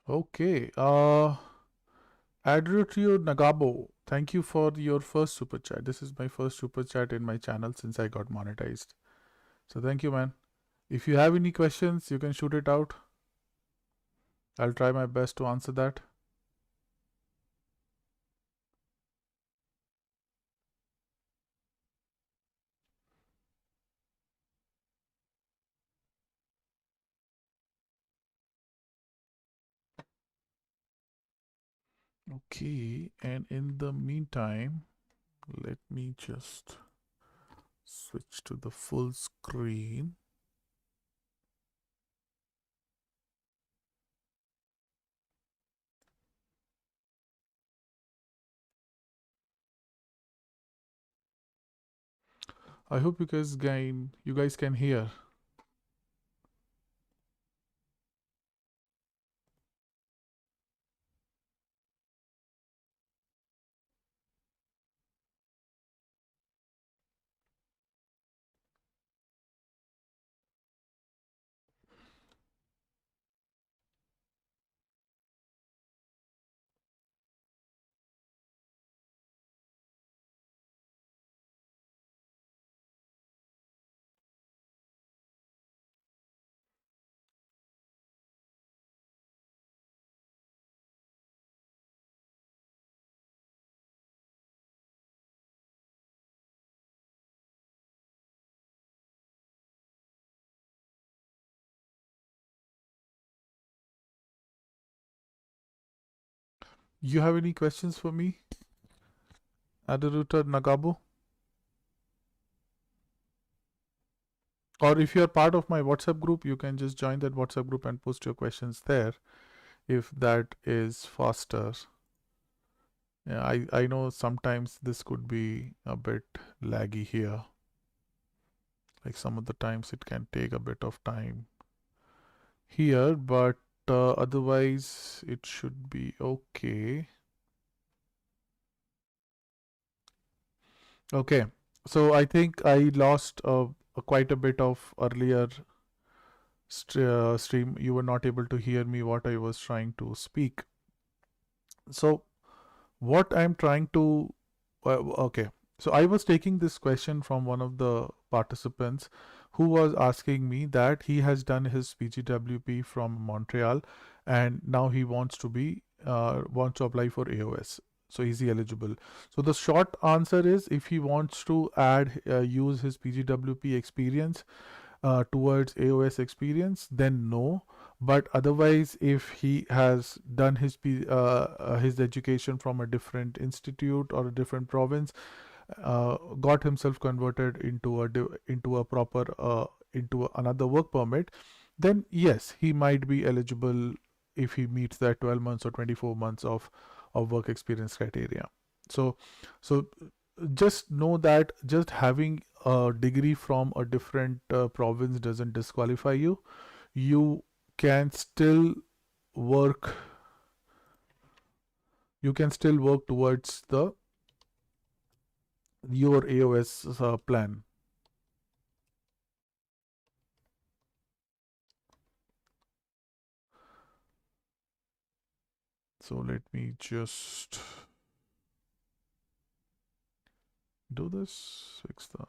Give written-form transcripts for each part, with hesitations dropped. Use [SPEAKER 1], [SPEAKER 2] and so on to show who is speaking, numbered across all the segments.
[SPEAKER 1] Okay. Adrotio Nagabo, thank you for your first super chat. This is my first super chat in my channel since I got monetized. So thank you, man. If you have any questions, you can shoot it out. I'll try my best to answer that. Okay, and in the meantime, let me just switch to the full screen. I hope you guys can hear. You have any questions for me, Adaruta Nagabo? Or if you're part of my WhatsApp group, you can just join that WhatsApp group and post your questions there if that is faster. Yeah, I know sometimes this could be a bit laggy here. Like some of the times it can take a bit of time here, but otherwise it should be okay. Okay, so I think I lost quite a bit of earlier stream. You were not able to hear me what I was trying to speak. So what I'm trying to okay, so I was taking this question from one of the participants who was asking me that he has done his PGWP from Montreal and now he wants to apply for AOS. So is he eligible? So the short answer is if he wants to use his PGWP experience towards AOS experience, then no. But otherwise, if he has done his education from a different institute or a different province, got himself converted into a proper into another work permit, then yes, he might be eligible if he meets that 12 months or 24 months of work experience criteria. So so just know that just having a degree from a different province doesn't disqualify you. You can still work. You can still work towards the your AOS plan. So let me just do this.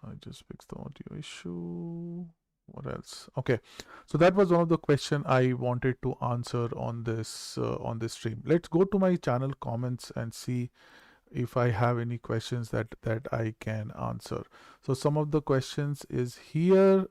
[SPEAKER 1] I just fixed the audio issue. What else? Okay, so that was one of the question I wanted to answer on this stream. Let's go to my channel comments and see if I have any questions that I can answer. So some of the questions is here.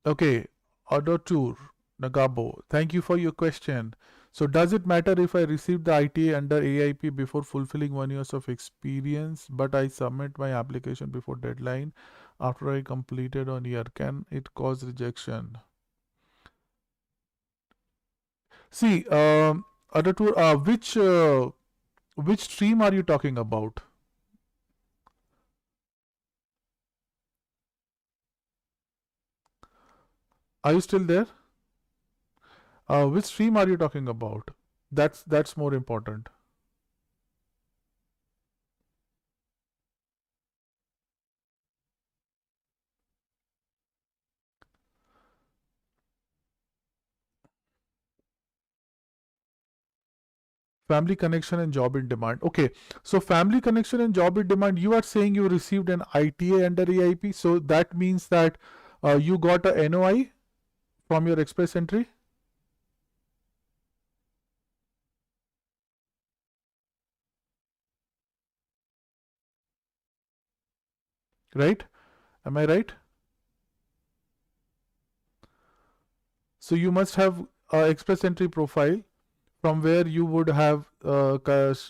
[SPEAKER 1] Okay, Adotur Nagabo, thank you for your question. So does it matter if I receive the ITA under AIP before fulfilling 1 years of experience, but I submit my application before deadline after I completed 1 year? Can it cause rejection? See, Adotur, which stream are you talking about? Are you still there? Which stream are you talking about? That's more important. Family connection and job in demand. Okay, so family connection and job in demand, you are saying you received an ITA under AIP, so that means that you got a NOI from your express entry, right? Am I right? So you must have express entry profile from where you would have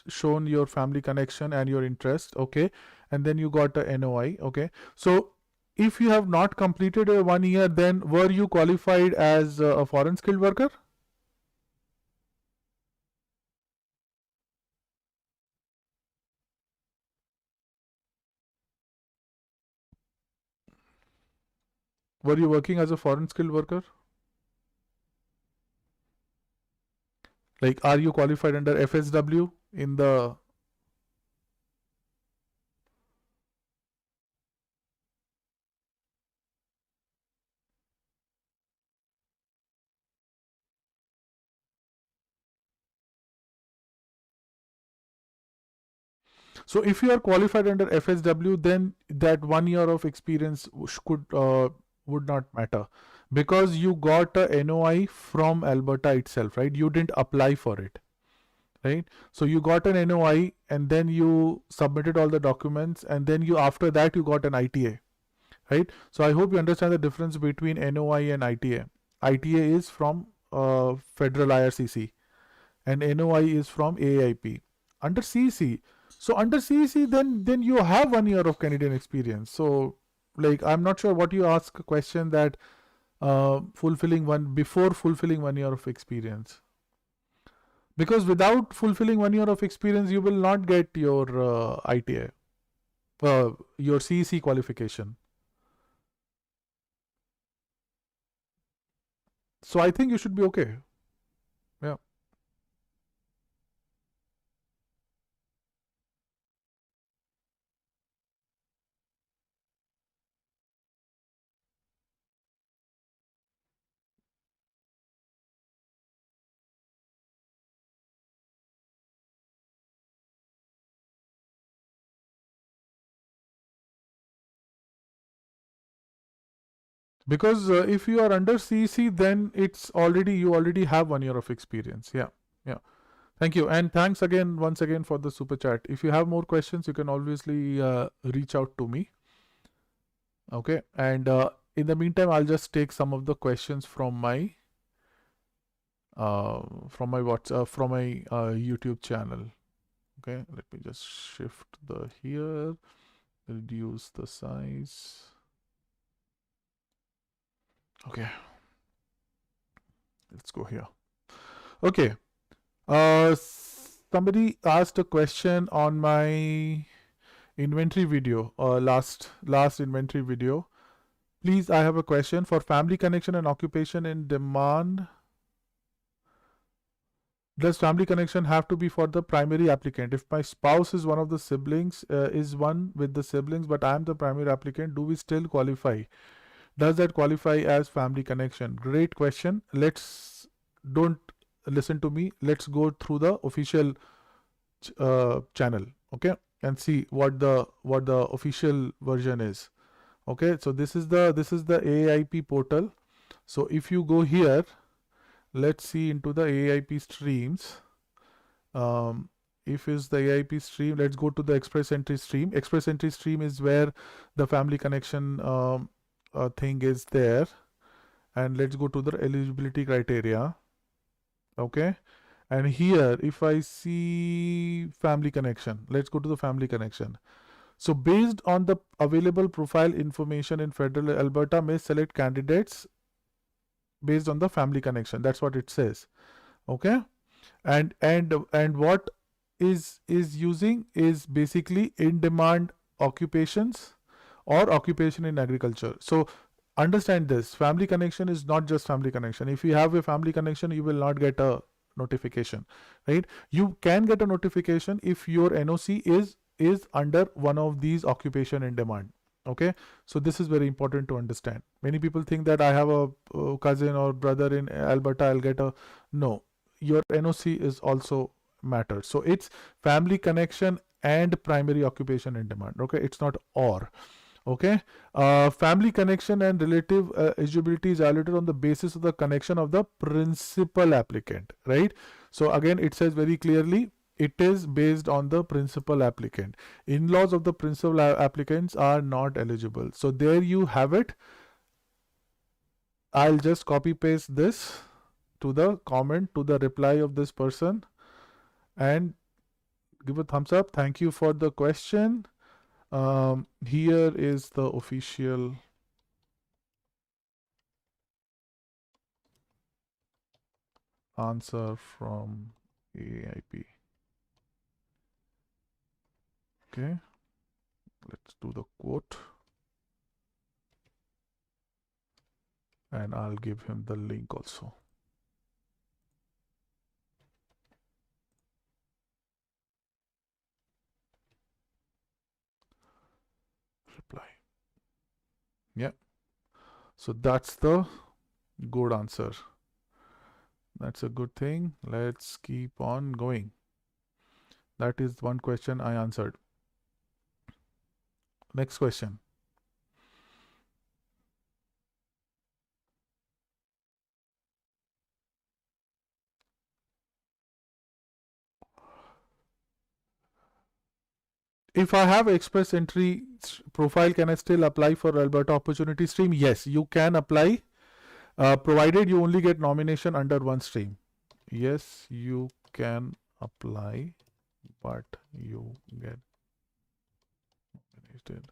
[SPEAKER 1] shown your family connection and your interest, okay, and then you got a NOI, okay. So if you have not completed a 1 year, then were you qualified as a foreign skilled worker? Were you working as a foreign skilled worker? Like, are you qualified under FSW in the? So if you are qualified under FSW, then that 1 year of experience could would not matter, because you got a NOI from Alberta itself, right? You didn't apply for it, right? So you got an NOI and then you submitted all the documents, and then you, after that, you got an ITA, right? So I hope you understand the difference between NOI and ITA. ITA is from federal IRCC and NOI is from AIP under CEC. So under CEC, then you have 1 year of Canadian experience. So, like, I'm not sure what you ask a question that fulfilling 1 year of experience, because without fulfilling 1 year of experience, you will not get your ITA, your CEC qualification. So I think you should be okay. Yeah. Because if you are under CEC, then it's already, you already have 1 year of experience. Yeah. Yeah. Thank you. And thanks again, once again, for the super chat. If you have more questions, you can obviously reach out to me. Okay. And in the meantime, I'll just take some of the questions from my from my YouTube channel. Okay. Let me just shift the here, reduce the size. Okay. Let's go here. Okay. Somebody asked a question on my inventory video, last inventory video. Please, I have a question. For family connection and occupation in demand, does family connection have to be for the primary applicant? If my spouse is one of the siblings, is one with the siblings, but I am the primary applicant, do we still qualify? Does that qualify as family connection? Great question. Don't listen to me. Let's go through the official channel, okay, and see what the official version is. Okay, so this is the AIP portal. So if you go here, let's see into the AIP streams. If is the AIP stream, let's go to the express entry stream. Express entry stream is where the family connection thing is there. And let's go to the eligibility criteria. Okay, and here if I see family connection, let's go to the family connection. So based on the available profile information in federal Alberta, may select candidates based on the family connection. That's what it says. Okay, and what is using is basically in demand occupations or occupation in agriculture. So understand this, family connection is not just family connection. If you have a family connection, you will not get a notification, right? You can get a notification if your NOC is under one of these occupation in demand. Okay, so this is very important to understand. Many people think that I have a cousin or brother in Alberta, I'll get a, no, your NOC is also matters. So it's family connection and primary occupation in demand. Okay, it's not or. Okay, family connection and relative eligibility is evaluated on the basis of the connection of the principal applicant, right? So again, it says very clearly it is based on the principal applicant. In-laws of the principal applicants are not eligible. So there you have it. I'll just copy paste this to the comment, to the reply of this person, and give a thumbs up. Thank you for the question. Here is the official answer from Aaip. Okay, let's do the quote, and I'll give him the link also. Reply. Yeah, so that's the good answer. That's a good thing. Let's keep on going. That is one question I answered. Next question. If I have express entry profile, can I still apply for Alberta opportunity stream? Yes, you can apply, provided you only get nomination under one stream. Yes, you can apply, but you get nominated.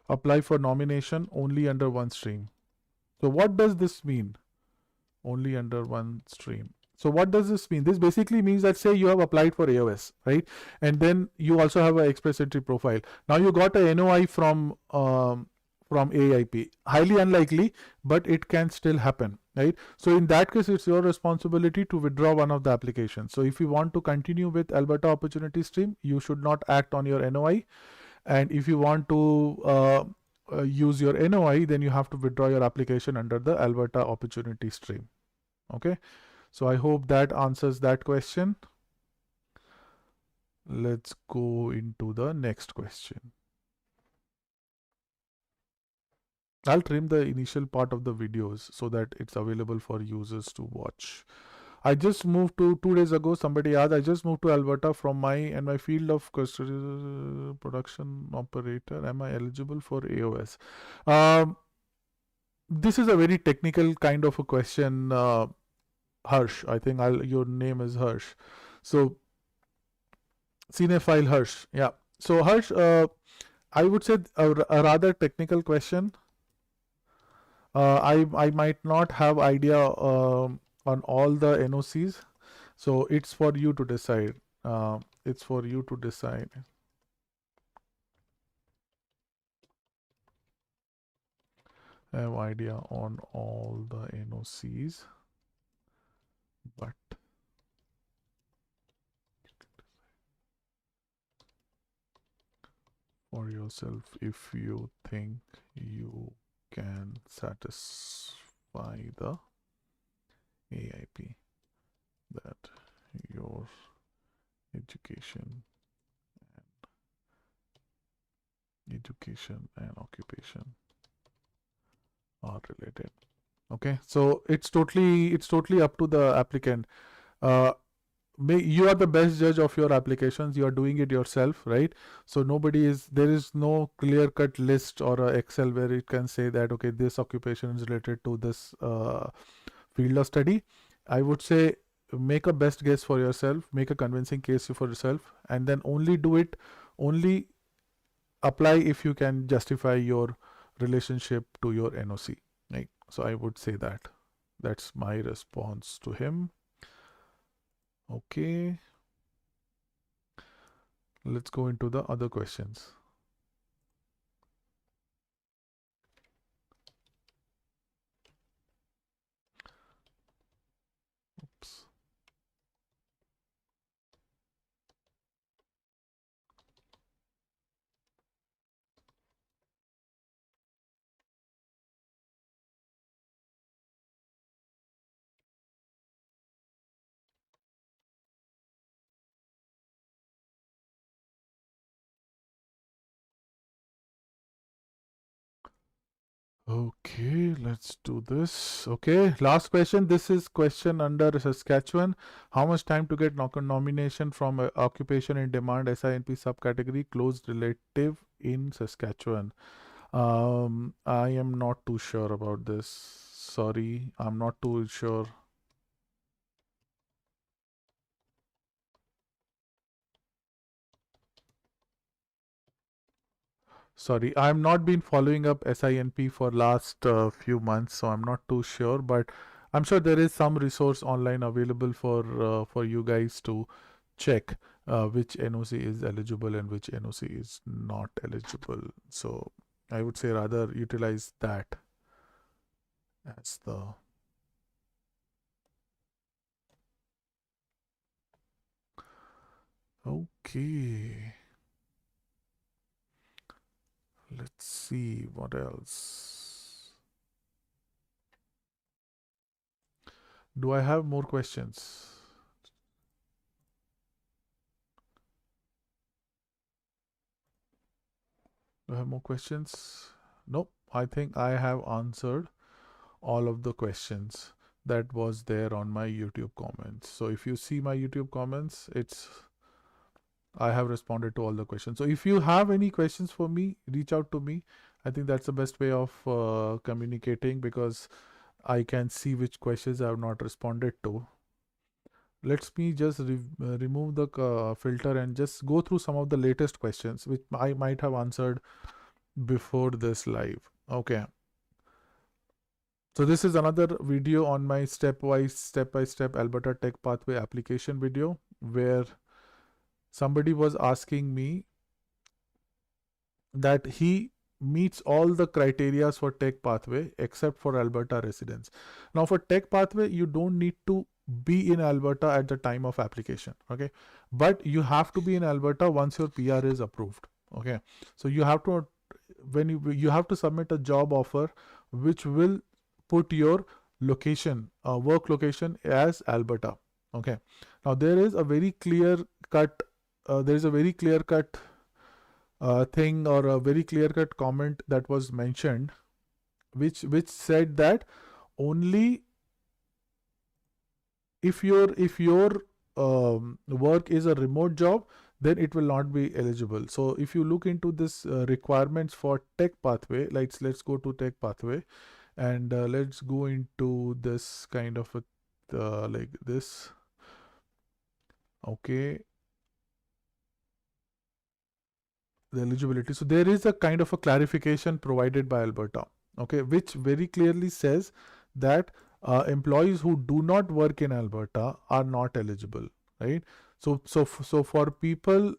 [SPEAKER 1] Apply for nomination only under one stream. So what does this mean? Only under one stream. So what does this mean? This basically means that, say you have applied for AOS, right? And then you also have an express entry profile. Now you got a NOI from Aaip. Highly unlikely, but it can still happen, right? So in that case, it's your responsibility to withdraw one of the applications. So if you want to continue with Alberta opportunity stream, you should not act on your NOI. And if you want to use your NOI, then you have to withdraw your application under the Alberta opportunity stream. Okay, so I hope that answers that question. Let's go into the next question. I'll trim the initial part of the videos so that it's available for users to watch. I just moved to 2 days ago. Somebody asked, I just moved to Alberta from my field of production operator. Am I eligible for AOS? This is a very technical kind of a question. Harsh, I think your name is Harsh. So Cinephile Harsh, yeah. So Harsh, I would say a rather technical question. I might not have idea on all the NOCs, so it's for you to decide. It's for you to decide. I have idea on all the NOCs, but for yourself, if you think you can satisfy the Aaip, that your education and occupation are related. Okay, so it's totally up to the applicant. You are the best judge of your applications. You are doing it yourself, right? So there is no clear cut list or a Excel where it can say that, okay, this occupation is related to this field of study. I would say make a best guess for yourself, make a convincing case for yourself, and then only apply if you can justify your relationship to your NOC, right? So I would say that's my response to him. Okay, let's go into the other questions. Oops. Okay, let's do this. Okay, last question. This is question under Saskatchewan. How much time to get nomination from occupation in demand SINP subcategory closed relative in Saskatchewan? I am not too sure about this. Sorry, I'm not too sure. Sorry, I'm not been following up SINP for last few months, so I'm not too sure. But I'm sure there is some resource online available for you guys to check which NOC is eligible and which NOC is not eligible. So I would say rather utilize that as the. Okay. Let's see what else. Do I have more questions? Do I have more questions? Nope. I think I have answered all of the questions that was there on my YouTube comments. So if you see my YouTube comments, I have responded to all the questions. So if you have any questions for me, reach out to me. I think that's the best way of communicating because I can see which questions I have not responded to. Let me just remove the filter and just go through some of the latest questions which I might have answered before this live. Okay. So this is another video on my step-by-step Alberta Tech Pathway application video where somebody was asking me that he meets all the criteria for tech pathway except for Alberta residents. Now for tech pathway, you don't need to be in Alberta at the time of application. Okay. But you have to be in Alberta once your PR is approved. Okay. So you have to, when you have to submit a job offer which will put your location, work location as Alberta. Okay. Now there is a very clear cut, there is a very clear cut thing or a very clear cut comment that was mentioned, which said that only if your work is a remote job, then it will not be eligible. So if you look into this requirements for tech pathway, let's go to tech pathway and let's go into this kind of a like this. Okay, the eligibility. So there is a kind of a clarification provided by Alberta, okay, which very clearly says that employees who do not work in Alberta are not eligible, right? So for people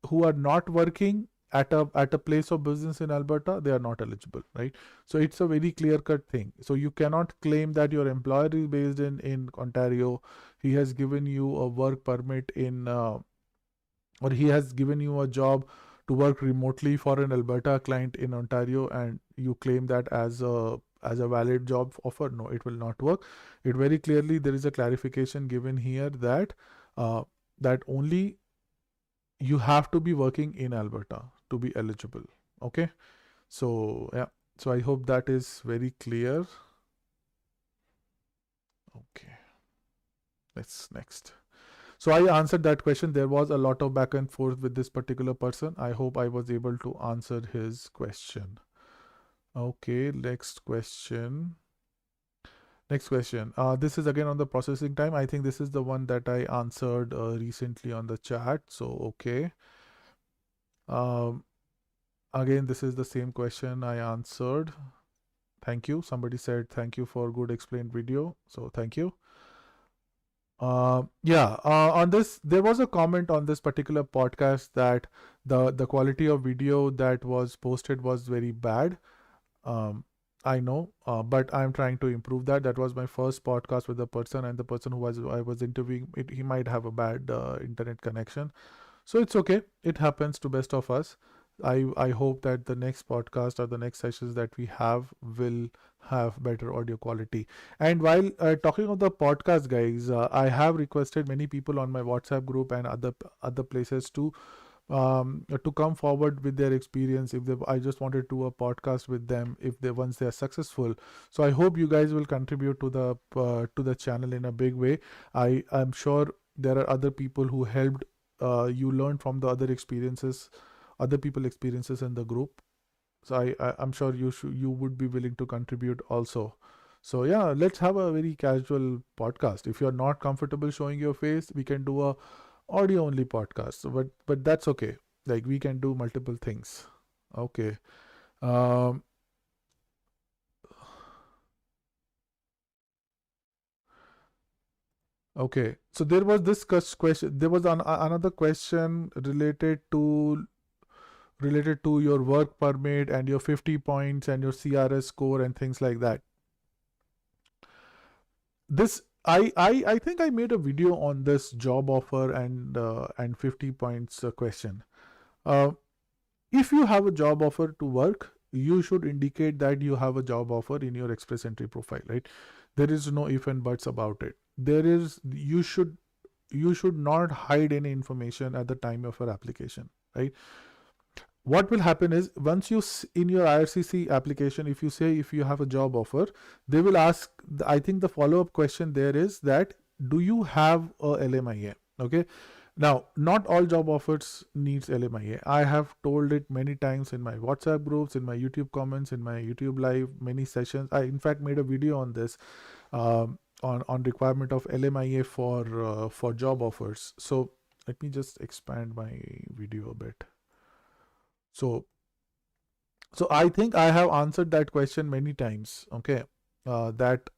[SPEAKER 1] who are not working at a place of business in Alberta, they are not eligible, right? So it's a very clear cut thing. So you cannot claim that your employer is based in Ontario, he has given you a work permit in or he has given you a job to work remotely for an Alberta client in Ontario, and you claim that as a valid job offer. No, it will not work. It very clearly there is a clarification given here that that only you have to be working in Alberta to be eligible. Okay, so yeah, so I hope that is very clear. Okay, let's next. So I answered that question. There was a lot of back and forth with this particular person. I hope I was able to answer his question. Okay, next question. Next question. This is again on the processing time. I think this is the one that I answered recently on the chat. So, okay. Um, Again, this is the same question I answered. Thank you. Somebody said thank you for good explained video. So, thank you. Yeah, on this, there was a comment on this particular podcast that the quality of video that was posted was very bad. Um, I know, but I'm trying to improve that. That was my first podcast with the person, and the person who I was interviewing, he might have a bad internet connection. So it's okay. It happens to best of us. I hope that the next podcast or the next sessions that we have will have better audio quality. And while talking of the podcast, guys, I have requested many people on my WhatsApp group and other places to to come forward with their experience. If they, I just wanted to do a podcast with them if they once they are successful. So I hope you guys will contribute to the channel in a big way. I'm sure there are other people who helped you learn from the other experiences, other people experiences in the group. So I'm sure you would be willing to contribute also. So yeah, let's have a very casual podcast. If you're not comfortable showing your face, we can do a audio only podcast. So, but that's okay. Like we can do multiple things. Okay. Um, okay. So there was this question. There was another question related to your work permit and your 50 points and your CRS score and things like that. This I think I made a video on this job offer and 50 points question. Uh, if you have a job offer to work, you should indicate that you have a job offer in your Express Entry profile, right? There is no if and buts about it. There is you should not hide any information at the time of your application, right? What will happen is once in your IRCC application, if you say if you have a job offer, they will ask. I think the follow up question there is that do you have a LMIA? Okay. Now, not all job offers needs LMIA. I have told it many times in my WhatsApp groups, in my YouTube comments, in my YouTube live, many sessions. I in fact made a video on this, on requirement of LMIA for job offers. So let me just expand my video a bit. So I think I have answered that question many times. Okay, that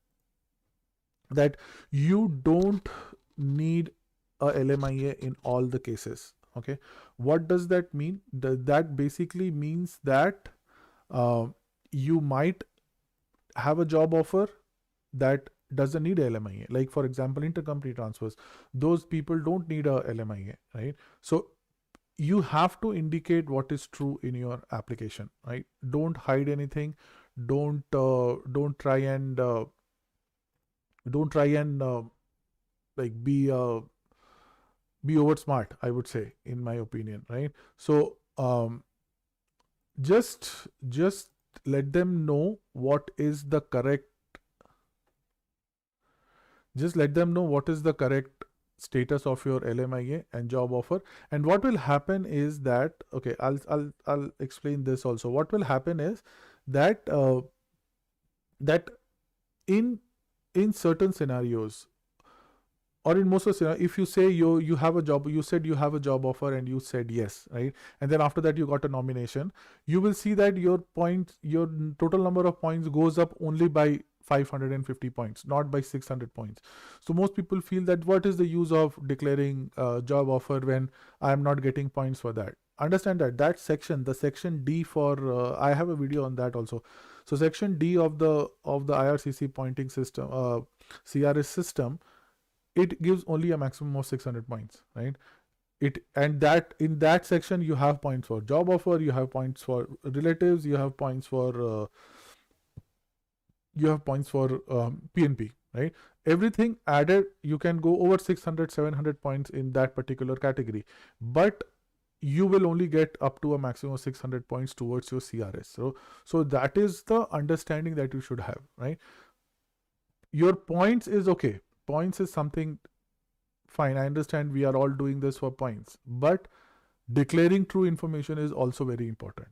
[SPEAKER 1] you don't need a LMIA in all the cases. Okay, what does that mean? That basically means that you might have a job offer that doesn't need a LMIA. Like for example, intercompany transfers. Those people don't need a LMIA, right? So you have to indicate what is true in your application, right? Don't hide anything. Don't try and don't try and like be over smart, I would say, in my opinion, right? So just let them know what is the correct just let them know what is the correct status of your LMIA and job offer. And what will happen is that, okay, I'll explain this also. What will happen is that that in certain scenarios, or in most of the scenarios, if you say you have a job, you said you have a job offer and you said yes, right? And then after that you got a nomination, you will see that your total number of points goes up only by 550 points, not by 600 points. So most people feel that what is the use of declaring a job offer when I am not getting points for that. Understand that section, the section D for I have a video on that also. So section D of the IRCC pointing system, CRS system, it gives only a maximum of 600 points, right? It and that in that section you have points for job offer, you have points for relatives, you have points for PNP, right? Everything added, you can go over 600, 700 points in that particular category, but you will only get up to a maximum of 600 points towards your CRS. So that is the understanding that you should have, right? Your points is okay. Points is something fine. I understand we are all doing this for points, but declaring true information is also very important.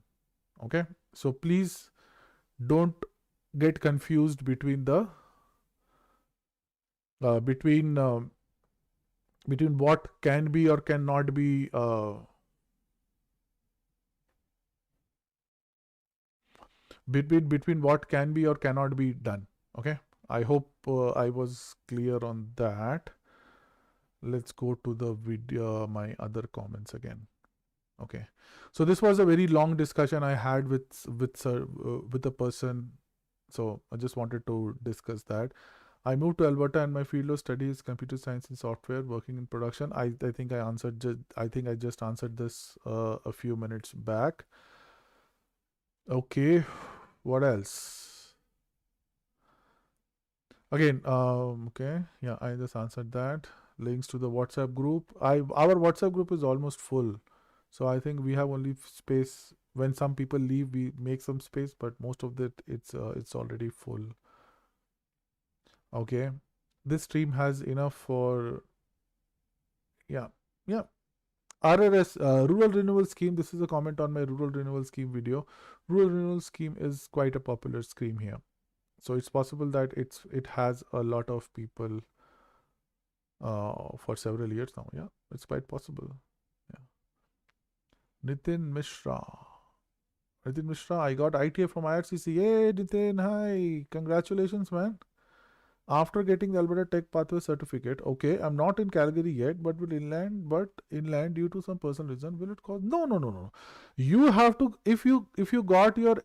[SPEAKER 1] Okay, so please don't get confused between the between what can be or cannot be between what can be or cannot be done. Okay, I hope I was clear on that. Let's go to the video, my other comments again. Okay, so this was a very long discussion I had with a person. So I just wanted to discuss that. I moved to Alberta and my field of study is computer science and software, working in production. I think I answered. I think I just answered this a few minutes back. Okay, what else? Again, okay, yeah, I just answered that. Links to the WhatsApp group. Our WhatsApp group is almost full. So I think we have only space when some people leave. We make some space, but most of it it's already full. Okay, this stream has enough for yeah yeah. RRS, Rural Renewal Scheme. This is a comment on my Rural Renewal Scheme video. Rural Renewal Scheme is quite a popular scheme here, so it's possible that it has a lot of people for several years now. Yeah, it's quite possible. Yeah. Nitin Mishra. Nitin Mishra, I got ITA from IRCC. Hey, Nitin, hi. Congratulations, man. After getting the Alberta Tech Pathway certificate, okay, I'm not in Calgary yet, but inland due to some personal reason, will it cause? No, no, no, no. You have to if you got your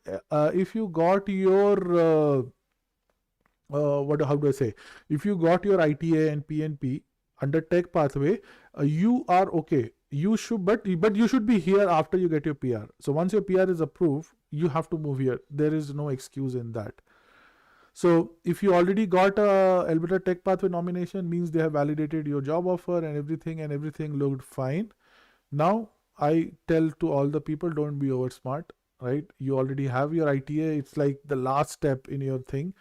[SPEAKER 1] what how do I say? If you got your ITA and PNP under Tech Pathway, you are okay. You should, but you should be here after you get your PR. So once your PR is approved, you have to move here. There is no excuse in that. So if you already got a Alberta Tech Pathway nomination, means they have validated your job offer and everything looked fine. Now I tell to all the people, don't be over smart, right? You already have your ITA. It's like the last step in your thing.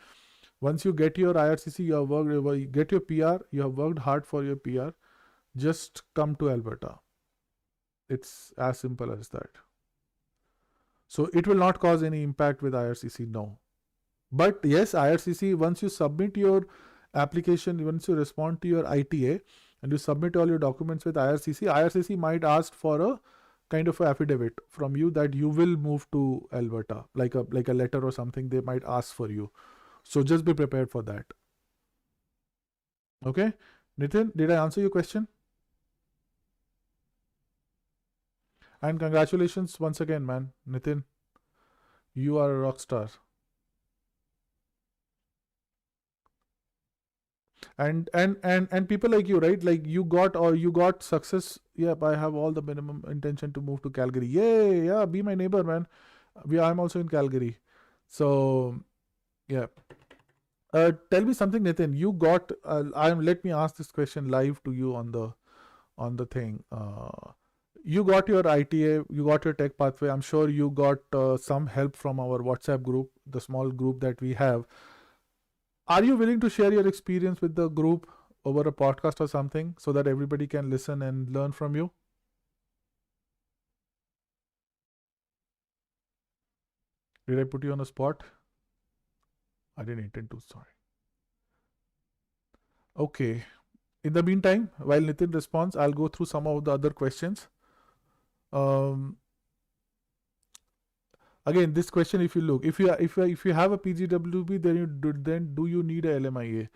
[SPEAKER 1] Once you get your IRCC, you have worked, you get your PR, you have worked hard for your PR, just come to Alberta. It's as simple as that. So it will not cause any impact with IRCC, no. But yes, IRCC, once you submit your application, once you respond to your ITA and you submit all your documents with IRCC, IRCC might ask for a kind of affidavit from you that you will move to Alberta, like a letter or something they might ask for you. So just be prepared for that. Okay, Nitin, did I answer your question? And congratulations once again, man, Nitin. You are a rock star. And people like you, right? Like you got success. Yep, I have all the minimum intention to move to Calgary. Yay, yeah, be my neighbor, man. I'm also in Calgary. So yeah. Tell me something, Nitin. You got. Let me ask this question live to you on the thing. You got your ITA, you got your tech pathway. I'm sure you got some help from our WhatsApp group, the small group that we have. Are you willing to share your experience with the group over a podcast or something so that everybody can listen and learn from you? Did I put you on a spot? I didn't intend to, sorry. Okay. In the meantime, while Nitin responds, I'll go through some of the other questions. Um, Again, this question, if you look, if you have a PGWP, then do you need a LMIA?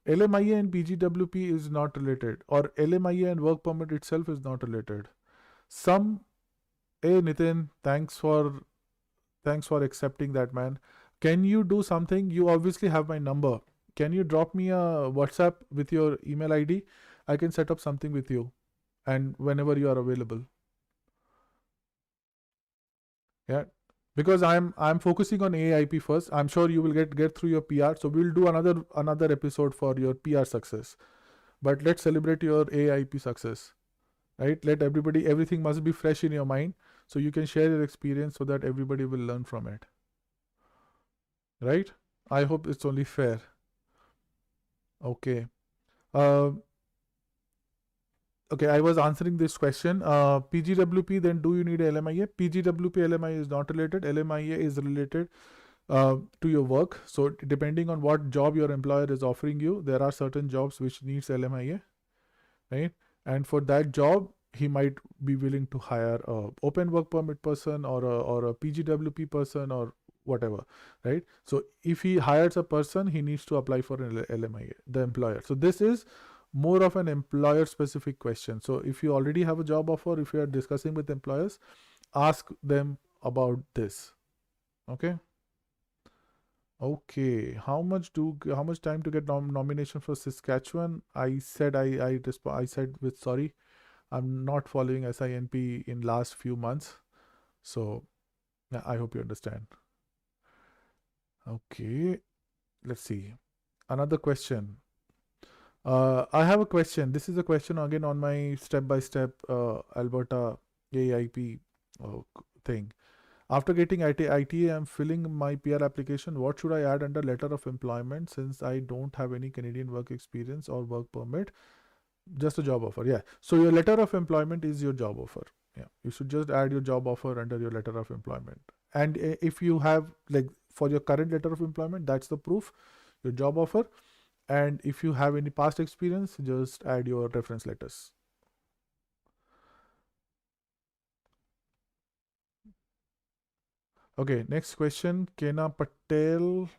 [SPEAKER 1] LMIA and PGWP is not related, or LMIA and work permit itself is not related. Hey Nitin, thanks for accepting that, man. Can you do something? You obviously have my number. Can you drop me a WhatsApp with your email ID? I can set up something with you, and whenever you are available. Yeah, because I'm focusing on Aaip first. I'm sure you will get through your PR. So we'll do another episode for your PR success. But let's celebrate your Aaip success, right? Let everything must be fresh in your mind, so you can share your experience so that everybody will learn from it, right? I hope it's only fair. Okay. Uh, okay, I was answering this question. PGWP, then do you need a LMIA? PGWP LMIA is not related. LMIA is related to your work. So depending on what job your employer is offering you, there are certain jobs which needs LMIA, right? And for that job, he might be willing to hire a open work permit person or a PGWP person or whatever, right? So if he hires a person, he needs to apply for an LMIA, the employer. So this is more of an employer specific question. So if you already have a job offer, if you are discussing with employers, ask them about this. Okay. Okay, how much time to get nomination for Saskatchewan? I said I said with sorry, I'm not following SINP in last few months, so yeah, I hope you understand. Okay, let's see another question. I have a question. This is a question again on my step by step Alberta AIP thing. After getting ITA, I'm filling my PR application. What should I add under letter of employment since I don't have any Canadian work experience or work permit? Just a job offer. Yeah. So your letter of employment is your job offer. Yeah. You should just add your job offer under your letter of employment. And if you have, like, for your current letter of employment, that's the proof, your job offer. And if you have any past experience, just add your reference letters. Okay, next question. Kena Patel.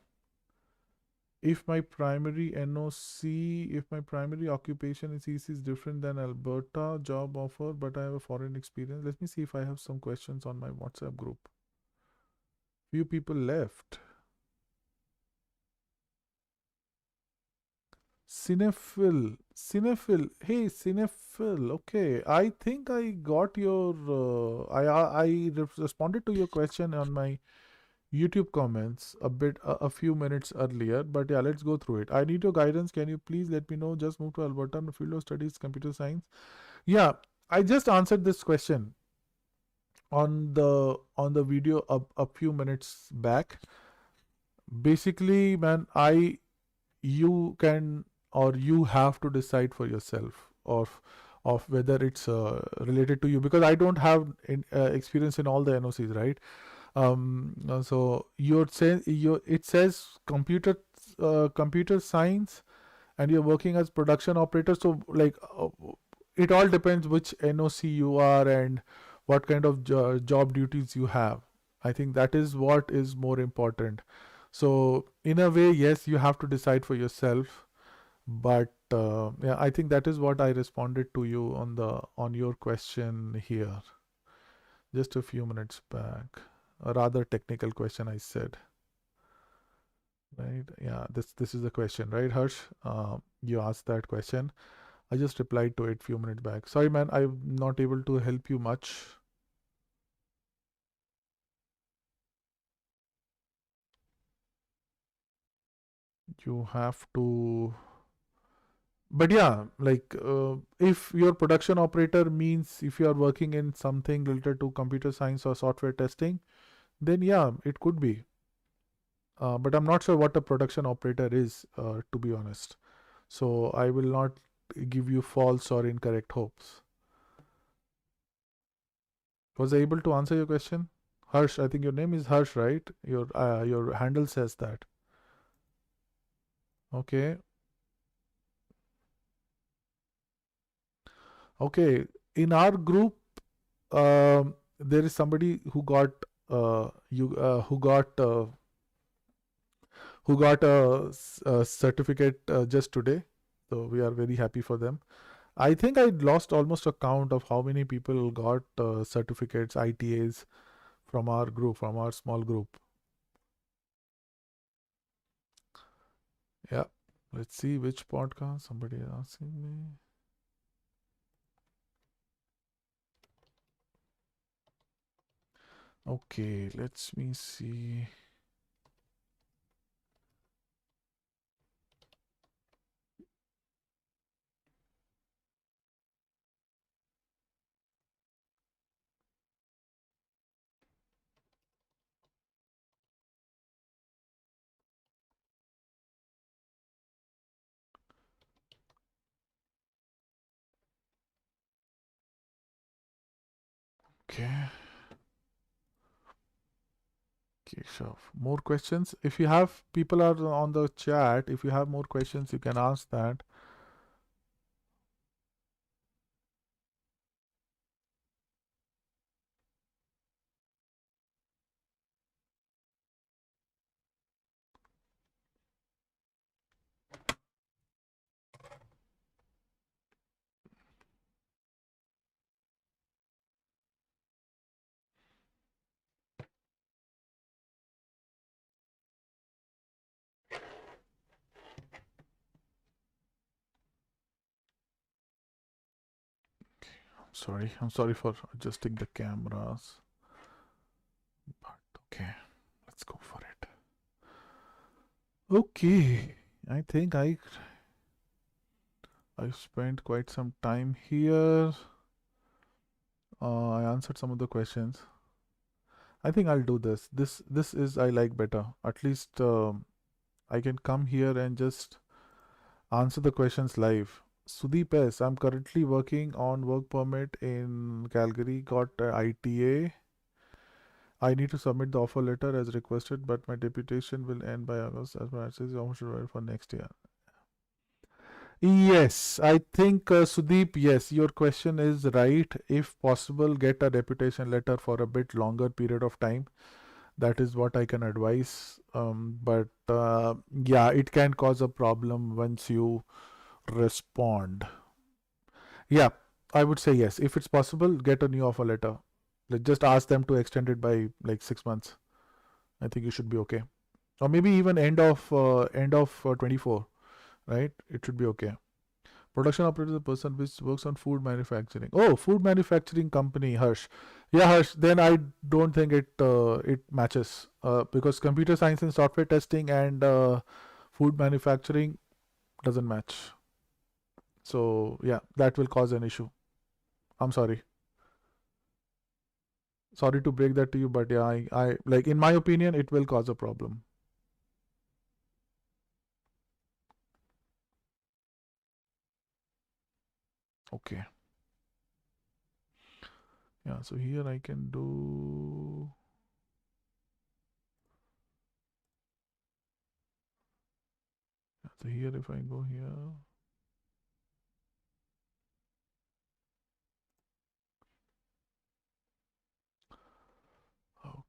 [SPEAKER 1] If my primary NOC, if my primary occupation is EC is different than Alberta job offer, but I have a foreign experience. Let me see if I have some questions on my WhatsApp group. Few people left. Cinephil. Hey, Cinephil. Okay, I think I got your. I responded to your question on my YouTube comments a few minutes earlier, but yeah, let's go through it. I need your guidance. Can you please let me know? Just moved to Alberta in the field of studies, computer science. Yeah, I just answered this question on the video a few minutes back. Basically, man, you can, or you have to decide for yourself of whether it's related to you, because I don't have experience in all the NOCs, right? So it says computer science, and you're working as production operator. So, like, it all depends which NOC you are and what kind of job duties you have. I think that is what is more important. So in a way, yes, you have to decide for yourself. But yeah, I think that is what I responded to you on your question here just a few minutes back. A rather technical question, I said. Right? Yeah, this is the question, right, Harsh? You asked that question. I just replied to it few minutes back. Sorry, man, I'm not able to help you much. You have to. But yeah, like, if your production operator means if you are working in something related to computer science or software testing, then yeah, it could be. But I'm not sure what a production operator is, to be honest. So I will not give you false or incorrect hopes. Was I able to answer your question? Harsh, I think your name is Harsh, right? Your handle says that. Okay. Okay. In our group, there is somebody who got a certificate just today. So we are very happy for them. I think I lost almost a count of how many people got certificates, ITAs from our group, from our small group. Yeah. Let's see which podcast somebody is asking me. Okay, let me see. Okay. Keshav. More questions? If you have, people are on the chat. If you have more questions, you can ask that. Sorry, I'm sorry for adjusting the cameras. But okay, let's go for it. Okay, I think I've spent quite some time here. I answered some of the questions. I think I'll do this. This is I like better. At least I can come here and just answer the questions live. Sudeep S. I'm currently working on work permit in Calgary. Got ITA. I need to submit the offer letter as requested, but my deputation will end by August as my says for next year. Yes, I think Sudeep, yes, your question is right. If possible, get a deputation letter for a bit longer period of time. That is what I can advise. But yeah, it can cause a problem once you respond. Yeah, I would say yes. If it's possible, get a new offer letter. Just ask them to extend it by like 6 months. I think you should be okay. Or maybe even end of 24, right? It should be okay. Production operator is a person which works on food manufacturing. Oh, food manufacturing company, Harsh. Yeah, Harsh. Then I don't think it matches because computer science and software testing and food manufacturing doesn't match. So yeah, that will cause an issue. I'm sorry. Sorry to break that to you, but yeah, I like in my opinion, it will cause a problem. Okay. Yeah. So here I can do. So here if I go here.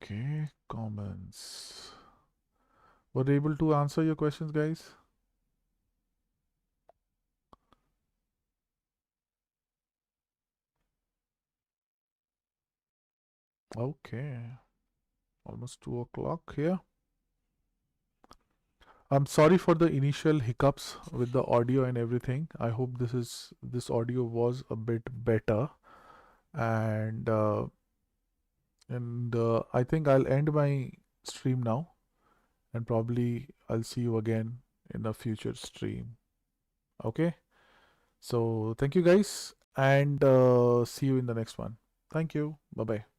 [SPEAKER 1] Okay, comments. Were able to answer your questions, guys? Okay, almost 2 o'clock here. I'm sorry for the initial hiccups with the audio and everything. I hope this audio was a bit better, and I think I'll end my stream now, and probably I'll see you again in a future stream. Okay, so thank you guys, and see you in the next one. Thank you. Bye bye.